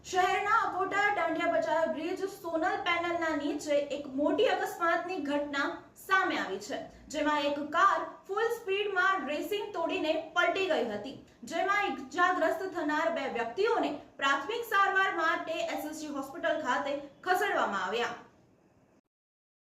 શહેરના અકોટા દાંડિયા બજાર બ્રિજ સોનલ પેનલના નીચે એક મોટી અકસ્માતની ઘટના સામે આવી છે, જેમાં એક કાર ફૂલ સ્પીડમાં રેસિંગ તોડીને પલટી ગઈ હતી, જેમાં ઇજાગ્રસ્ત થનાર બે વ્યક્તિઓને પ્રાથમિક સારવાર માટે એસએસજી હોસ્પિટલ ખાતે ખસેડવામાં આવ્યા।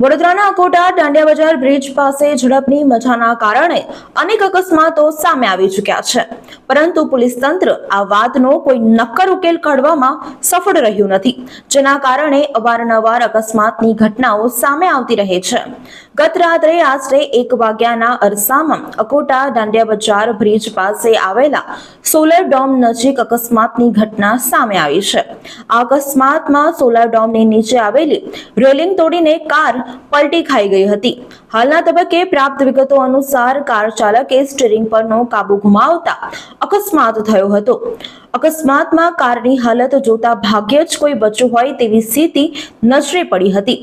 વડોદરાના અકોટા દાંડિયા બજાર બ્રિજ પાસે ઝડપની મજાના કારણે અનેક અકસ્માતો સામે આવી ચૂક્યા છે, પરંતુ પોલીસ તંત્ર આ વાતનો કોઈ નક્કર ઉકેલ કાઢવામાં સફળ રહ્યું નથી, જેના કારણે અવારનવાર અકસ્માતની ઘટનાઓ સામે આવતી રહે છે। ગત રાત્રે આશરે 1 વાગ્યાના અરસામાં અકોટા દાંડિયા બજાર બ્રિજ પાસે આવેલા સોલર ડોમ નજીક અકસ્માતની ઘટના સામે આવી છે। આ અકસ્માતમાં સોલર ડોમની નીચે આવેલી રેલિંગ તોડીને કાર પલટી ખાઈ ગઈ હતી। હાલના તબક્કે પ્રાપ્ત વિગતો અનુસાર કાર ચાલકે સ્ટીયરિંગ પરનો કાબુ ગુમાવતા અકસ્માત થયો હતો। અકસ્માતમાં કારની હાલત જોતા ભાગ્યે જ કોઈ બચ્યું હોય તેવી સ્થિતિ નજરે પડી હતી।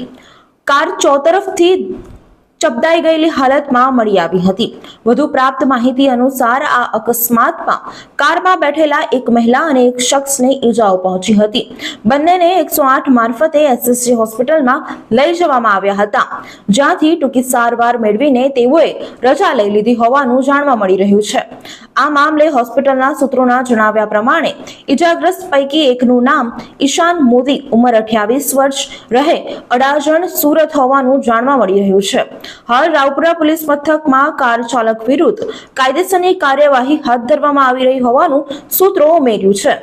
કાર ચોતરફથી ચબદાઈ ગયેલી હાલતમાં મળી આવી હતી। વધુ પ્રાપ્ત માહિતી અનુસાર આ અકસ્માતમાં કારમાં બેઠેલા એક મહિલા અને એક શખ્સને ઈજાઓ પહોંચી હતી। બંનેને 108 મારફતે એસએસજી હોસ્પિટલમાં લઈ જવામાં આવ્યા હતા, જ્યાંથી ટૂંકી સારવાર મેળવીને તેઓએ રજા લઈ લીધી હોવાનું જાણવા મળી રહ્યું છે। આ મામલે હોસ્પિટલના સૂત્રોના જણાવ્યા પ્રમાણે ઈજાગ્રસ્ત પૈકી એકનું નામ ઈશાન મોદી, ઉંમર 28 વર્ષ, રહે અડાજણ, સુરત હોવાનું જાણવા મળી રહ્યું છે। હાલ રાવપુરા પોલીસ મથકમાં કાર ચાલક વિરુદ્ધ કાયદેસરની કાર્યવાહી હાથ ધરવામાં આવી રહી હોવાનું સૂત્રો ઉમેર્યું છે।